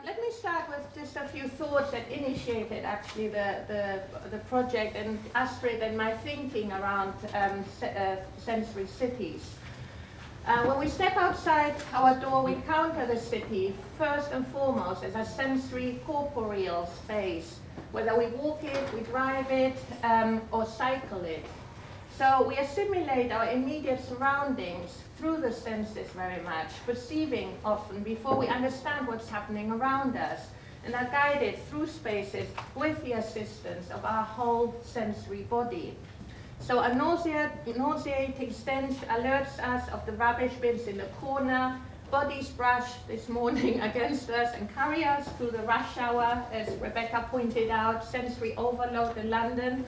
Let me start with just a few thoughts that initiated actually the project, and Astrid and my thinking around sensory cities. When we step outside our door, we encounter the city first and foremost as a sensory corporeal space, whether we walk it, we drive it, or cycle it. So we assimilate our immediate surroundings through the senses very much, perceiving often before we understand what's happening around us, and are guided through spaces with the assistance of our whole sensory body. So a nauseating stench alerts us of the rubbish bins in the corner, bodies brush this morning against us and carry us through the rush hour, as Rebecca pointed out, sensory overload in London,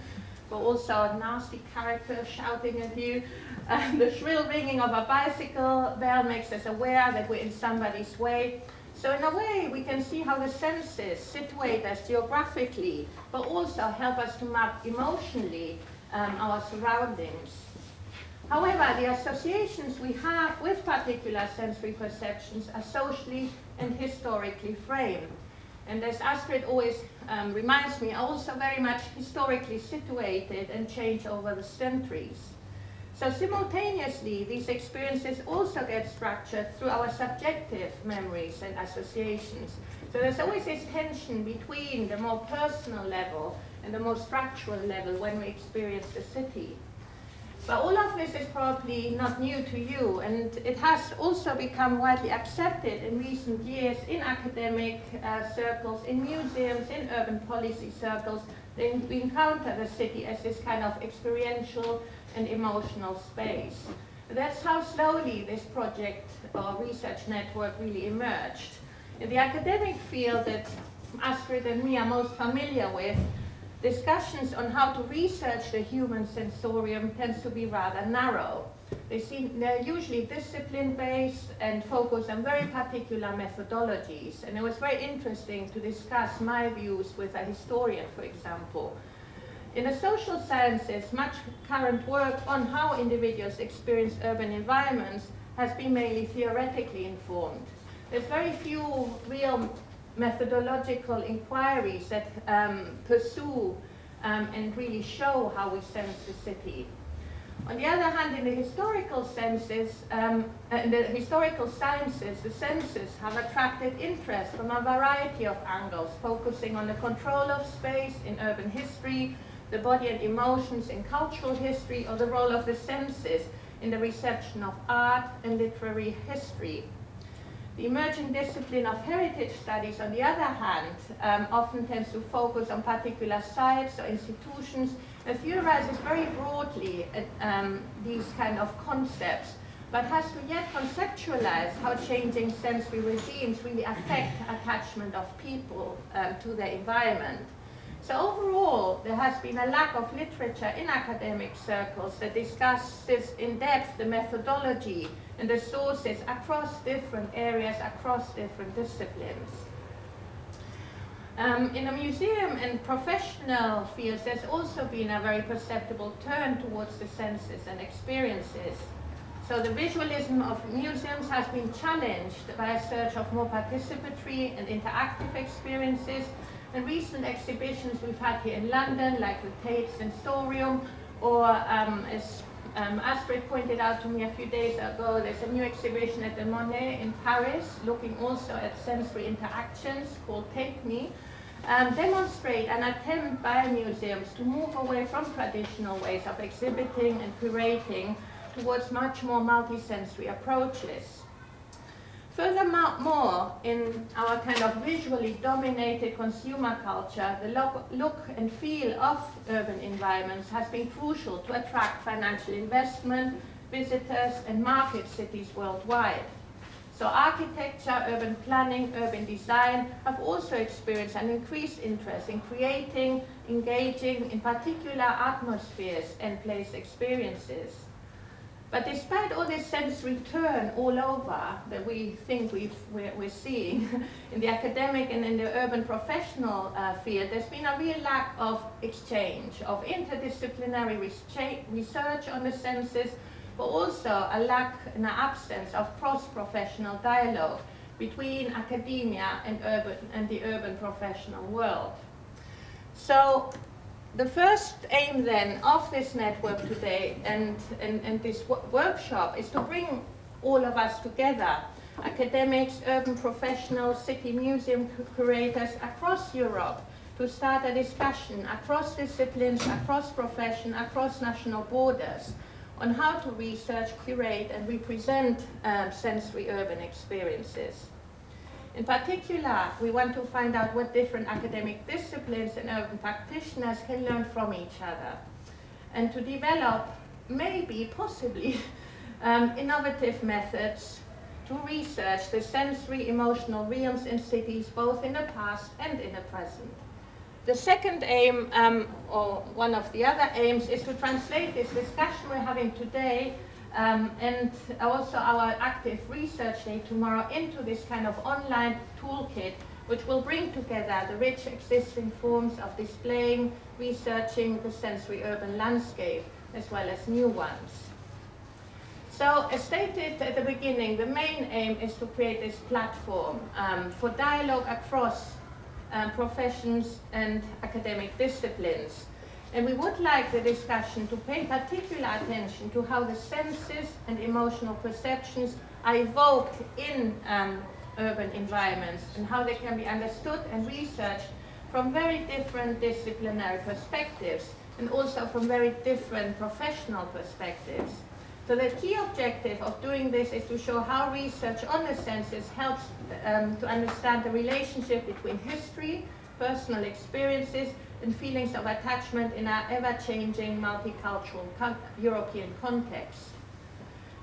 but also a nasty character shouting at you. The shrill ringing of a bicycle bell makes us aware that we're in somebody's way. So in a way, we can see how the senses situate us geographically, but also help us to map emotionally our surroundings. However, the associations we have with particular sensory perceptions are socially and historically framed. And as Astrid always reminds me, are also very much historically situated and change over the centuries. So simultaneously, these experiences also get structured through our subjective memories and associations. So there's always this tension between the more personal level and the more structural level when we experience the city. But all of this is probably not new to you, and it has also become widely accepted in recent years in academic circles, in museums, in urban policy circles. We encounter the city as this kind of experiential and emotional space. That's how slowly this project or research network really emerged. In the academic field that Astrid and me are most familiar with, discussions on how to research the human sensorium tends to be rather narrow. They're usually discipline-based and focus on very particular methodologies. And it was very interesting to discuss my views with a historian, for example. In the social sciences, much current work on how individuals experience urban environments has been mainly theoretically informed. There's very few real methodological inquiries that pursue and really show how we sense the city. On the other hand, in the historical senses, in the historical sciences, the senses have attracted interest from a variety of angles, focusing on the control of space in urban history, the body and emotions in cultural history, or the role of the senses in the reception of art and literary history. The emerging discipline of heritage studies, on the other hand, often tends to focus on particular sites or institutions and theorizes very broadly these kind of concepts, but has to yet conceptualize how changing sensory regimes really affect attachment of people to their environment. So overall, there has been a lack of literature in academic circles that discusses in depth the methodology and the sources across different areas, across different disciplines. In the museum and professional fields, there's also been a very perceptible turn towards the senses and experiences. So the visualism of museums has been challenged by a search of more participatory and interactive experiences. And recent exhibitions we've had here in London, like the Tate Sensorium, or as Astrid pointed out to me a few days ago, there's a new exhibition at the Monet in Paris, looking also at sensory interactions, called Take Me, demonstrate an attempt by museums to move away from traditional ways of exhibiting and curating towards much more multisensory approaches. Furthermore, in our kind of visually dominated consumer culture, the look and feel of urban environments has been crucial to attract financial investment, visitors, and market cities worldwide. So architecture, urban planning, urban design have also experienced an increased interest in creating, engaging, in particular atmospheres and place experiences. But despite all this sensory turn all over that we think we're seeing in the academic and in the urban professional field, there's been a real lack of exchange, of interdisciplinary research on the senses, but also a lack and an absence of cross-professional dialogue between academia and the urban professional world. So the first aim then of this network today and this workshop is to bring all of us together, academics, urban professionals, city museum curators across Europe, to start a discussion across disciplines, across profession, across national borders on how to research, curate and represent sensory urban experiences. In particular, we want to find out what different academic disciplines and urban practitioners can learn from each other, and to develop, maybe, possibly, innovative methods to research the sensory emotional realms in cities, both in the past and in the present. The second aim, or one of the other aims, is to translate this discussion we're having today and also our active research day tomorrow into this kind of online toolkit, which will bring together the rich existing forms of displaying, researching the sensory urban landscape, as well as new ones. So, as stated at the beginning, the main aim is to create this platform for dialogue across professions and academic disciplines. And we would like the discussion to pay particular attention to how the senses and emotional perceptions are evoked in urban environments and how they can be understood and researched from very different disciplinary perspectives and also from very different professional perspectives. So the key objective of doing this is to show how research on the senses helps to understand the relationship between history, personal experiences, and feelings of attachment in our ever-changing multicultural European context.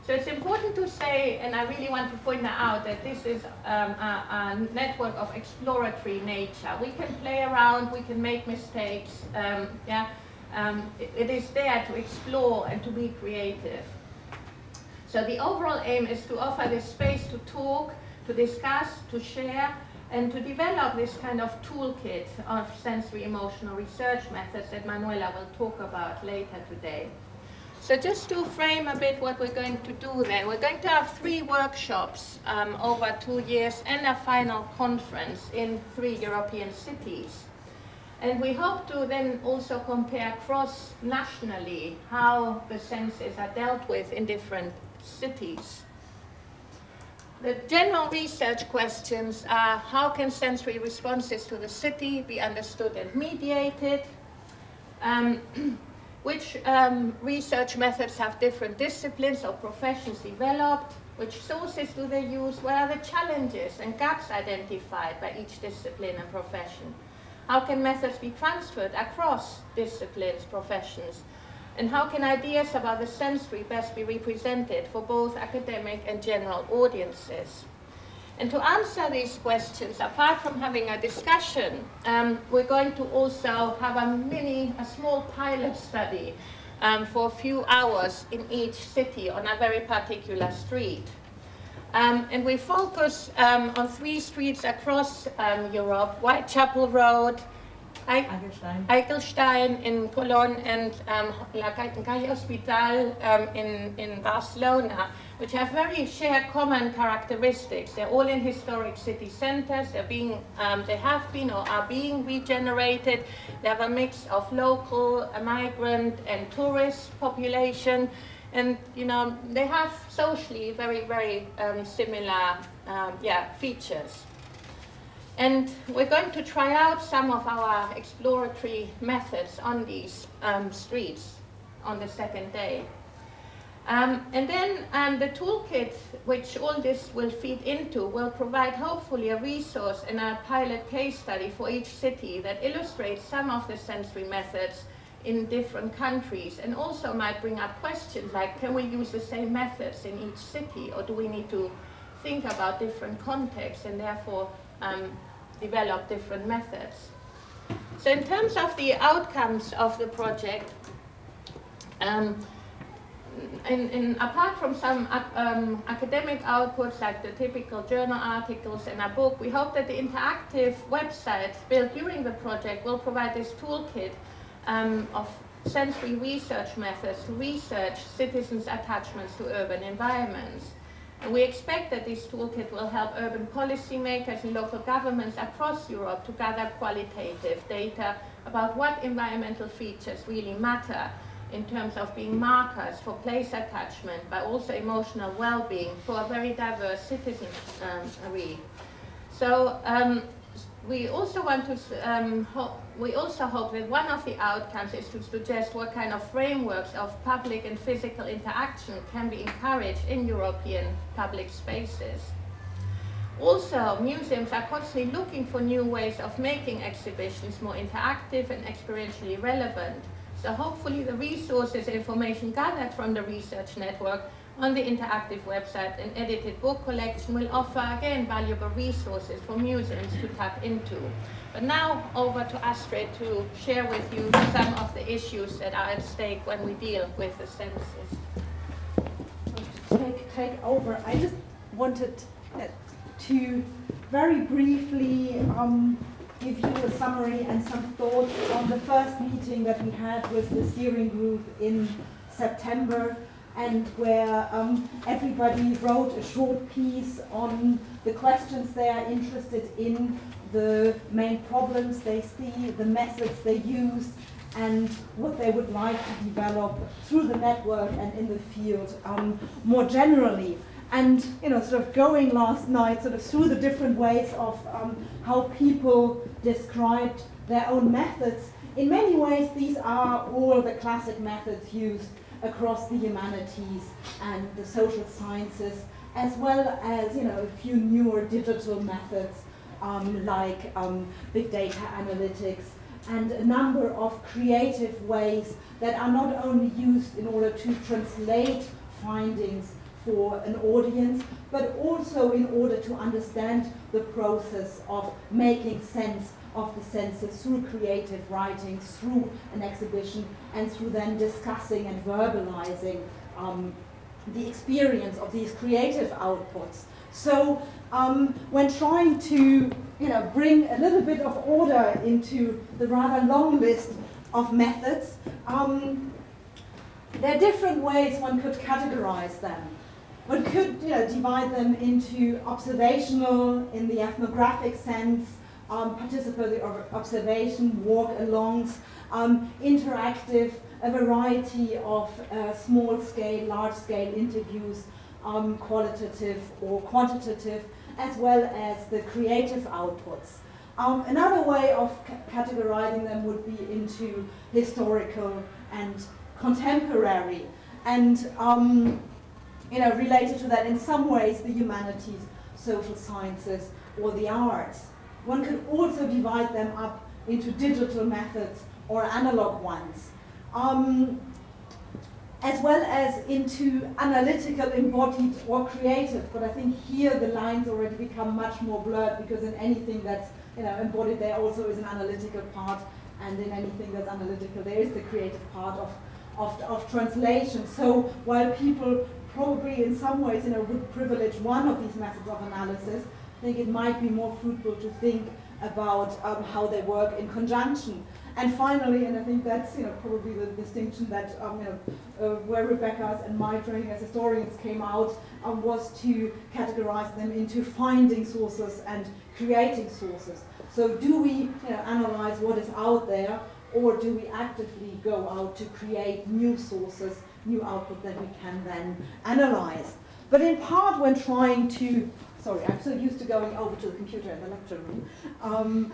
So it's important to say, and I really want to point that out, that this is a network of exploratory nature. We can play around, we can make mistakes, it is there to explore and to be creative. So the overall aim is to offer this space to talk, to discuss, to share, and to develop this kind of toolkit of sensory emotional research methods that Manuela will talk about later today. So just to frame a bit what we're going to do then, we're going to have 3 workshops over 2 years and a final conference in 3 European cities. And we hope to then also compare cross-nationally how the senses are dealt with in different cities. The general research questions are: how can sensory responses to the city be understood and mediated? Which research methods have different disciplines or professions developed? Which sources do they use? What are the challenges and gaps identified by each discipline and profession? How can methods be transferred across disciplines, professions? And how can ideas about the sensory best be represented for both academic and general audiences? And to answer these questions, apart from having a discussion, we're going to also have a small pilot study for a few hours in each city on a very particular street. And we focus on 3 streets across Europe: Whitechapel Road, Eichelstein in Cologne, and La Calle Hospital in Barcelona, which have very shared common characteristics. They're all in historic city centers. They have been or are being regenerated. They have a mix of local, migrant, and tourist population. And, they have socially very, very similar features. And we're going to try out some of our exploratory methods on these streets on the second day. And then the toolkit, which all this will feed into, will provide hopefully a resource and a pilot case study for each city that illustrates some of the sensory methods in different countries, and also might bring up questions like, can we use the same methods in each city, or do we need to think about different contexts and therefore develop different methods? So in terms of the outcomes of the project, apart from some academic outputs like the typical journal articles and a book, we hope that the interactive website built during the project will provide this toolkit of sensory research methods to research citizens' attachments to urban environments. And we expect that this toolkit will help urban policymakers and local governments across Europe to gather qualitative data about what environmental features really matter in terms of being markers for place attachment, but also emotional well-being for a very diverse citizenry. So we also want to we also hope that one of the outcomes is to suggest what kind of frameworks of public and physical interaction can be encouraged in European public spaces. Also, museums are constantly looking for new ways of making exhibitions more interactive and experientially relevant. So hopefully the resources and information gathered from the research network on the interactive website and edited book collection will offer, again, valuable resources for museums to tap into. But now over to Astrid to share with you some of the issues that are at stake when we deal with the census. To take over, I just wanted to very briefly give you a summary and some thoughts on the first meeting that we had with the steering group in September, and where everybody wrote a short piece on the questions they are interested in, the main problems they see, the methods they use, and what they would like to develop through the network and in the field more generally. And sort of going last night sort of through the different ways of how people described their own methods. In many ways, these are all the classic methods used across the humanities and the social sciences, as well as a few newer digital methods like big data analytics, and a number of creative ways that are not only used in order to translate findings for an audience, but also in order to understand the process of making sense of the census through creative writing, through an exhibition, and through then discussing and verbalizing the experience of these creative outputs. So when trying to bring a little bit of order into the rather long list of methods, there are different ways one could categorize them. One could divide them into observational in the ethnographic sense, participatory observation, walk-alongs, interactive, a variety of small-scale, large-scale interviews, qualitative or quantitative, as well as the creative outputs. Another way of categorizing them would be into historical and contemporary, and related to that in some ways the humanities, social sciences, or the arts. One could also divide them up into digital methods or analog ones, as well as into analytical, embodied, or creative. But I think here the lines already become much more blurred, because in anything that's embodied, there also is an analytical part, and in anything that's analytical, there is the creative part of translation. So while people probably in some ways would privilege one of these methods of analysis, I think it might be more fruitful to think about how they work in conjunction. And finally, and I think that's probably the distinction that where Rebecca's and my training as historians came out, was to categorize them into finding sources and creating sources. So do we analyze what is out there, or do we actively go out to create new sources, new output that we can then analyze? But in part, when trying to, sorry, I'm so used to going over to the computer in the lecture room.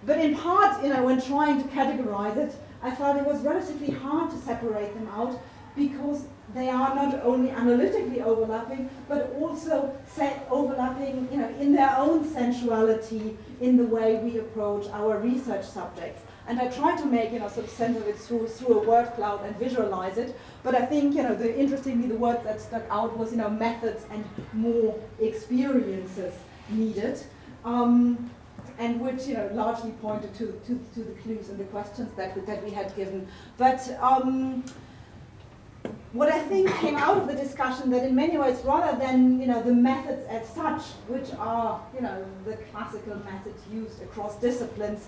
But in part, when trying to categorize it, I thought it was relatively hard to separate them out, because they are not only analytically overlapping, but also overlapping, in their own sensuality in the way we approach our research subjects. And I try to make sort of sense of it through a word cloud and visualize it. But I think interestingly the word that stuck out was methods and more experiences needed, and which largely pointed to the clues and the questions that we had given. But what I think came out of the discussion, that in many ways, rather than the methods as such, which are the classical methods used across disciplines,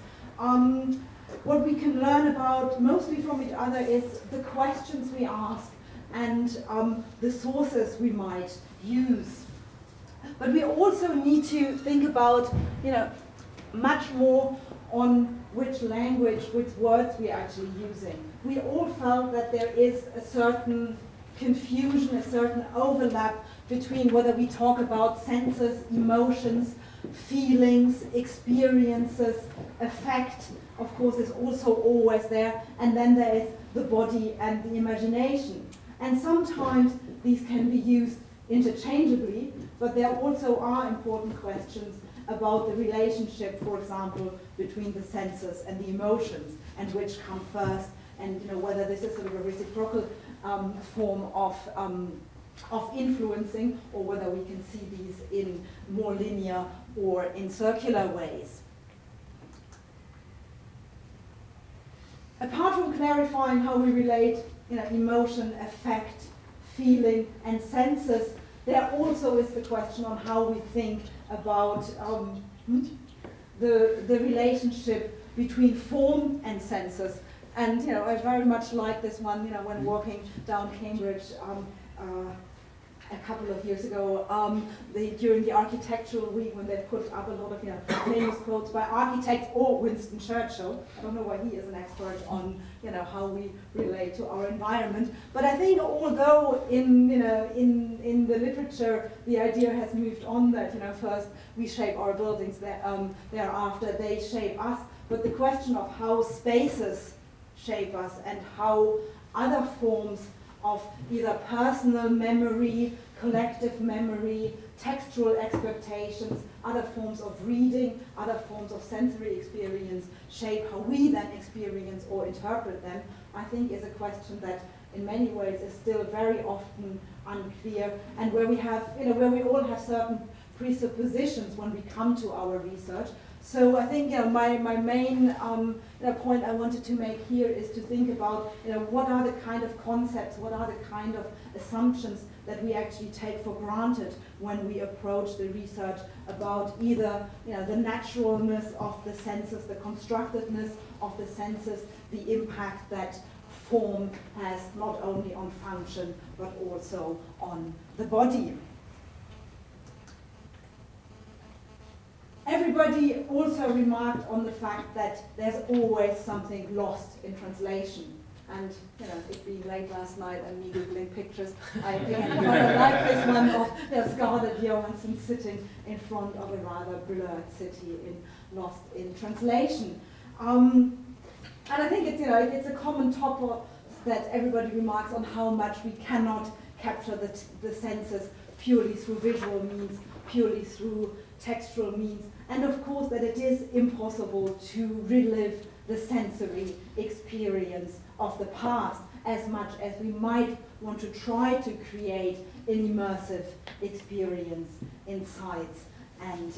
what we can learn about mostly from each other is the questions we ask, and the sources we might use. But we also need to think about, much more on which language, which words we're actually using. We all felt that there is a certain confusion, a certain overlap between whether we talk about senses, emotions, feelings, experiences, affect, of course, is also always there, and then there is the body and the imagination. And sometimes these can be used interchangeably, but there also are important questions about the relationship, for example, between the senses and the emotions, and which come first, and whether this is sort of a reciprocal form of influencing, or whether we can see these in more linear or in circular ways. Apart from clarifying how we relate emotion, affect, feeling, and senses, there also is the question on how we think about the relationship between form and senses. And I very much like this one, when walking down Cambridge a couple of years ago, during the architectural week, when they put up a lot of famous quotes by architects or Winston Churchill. I don't know why he is an expert on how we relate to our environment. But I think although in the literature the idea has moved on that first we shape our buildings, thereafter they shape us. But the question of how spaces shape us and how other forms of either personal memory, collective memory, textual expectations, other forms of reading, other forms of sensory experience shape how we then experience or interpret them, I think is a question that in many ways is still very often unclear, and where we have, where we all have certain presuppositions when we come to our research. So I think my main point I wanted to make here is to think about what are the kind of concepts, what are the kind of assumptions that we actually take for granted when we approach the research about either the naturalness of the senses, the constructedness of the senses, the impact that form has not only on function but also on the body. Everybody also remarked on the fact that there's always something lost in translation. And it being late last night and me googling pictures, I like this one of Scarlett Johansson sitting in front of a rather blurred city lost in translation. And I think it's a common topic that everybody remarks on how much we cannot capture the senses purely through visual means, purely through textual means, and of course that it is impossible to relive the sensory experience of the past as much as we might want to try to create an immersive experience in sites and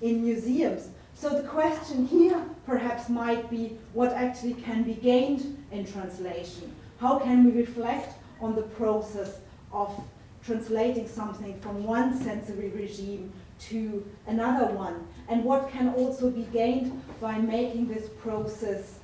in museums. So the question here perhaps might be what actually can be gained in translation. How can we reflect on the process of translating something from one sensory regime to another one, and what can also be gained by making this process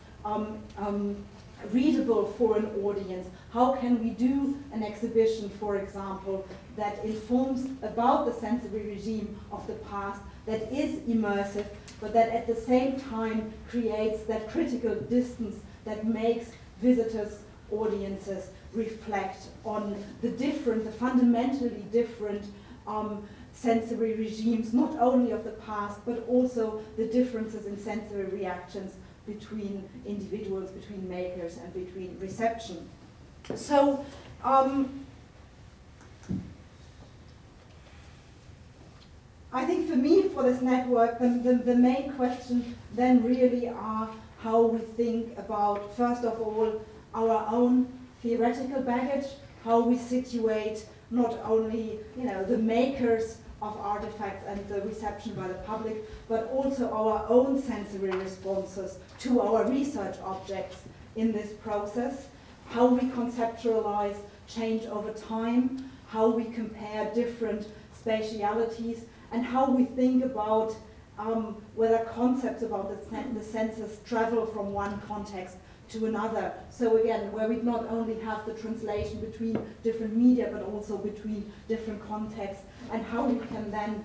readable for an audience? How can we do an exhibition, for example, that informs about the sensory regime of the past, that is immersive, but that at the same time creates that critical distance that makes visitors, audiences reflect on the fundamentally different sensory regimes, not only of the past, but also the differences in sensory reactions between individuals, between makers, and between reception. So, I think for me, for this network, the main question then really are how we think about, first of all, our own theoretical baggage, how we situate not only the makers of artifacts and the reception by the public, but also our own sensory responses to our research objects in this process, how we conceptualize change over time, how we compare different spatialities, and how we think about whether concepts about the senses travel from one context to another. So again, where we not only have the translation between different media, but also between different contexts, and how we can then,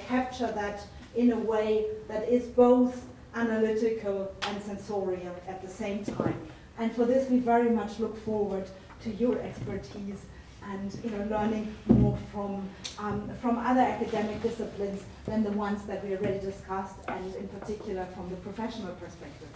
capture that in a way that is both analytical and sensorial at the same time. And for this, we very much look forward to your expertise and learning more from other academic disciplines than the ones that we already discussed, and in particular from the professional perspective.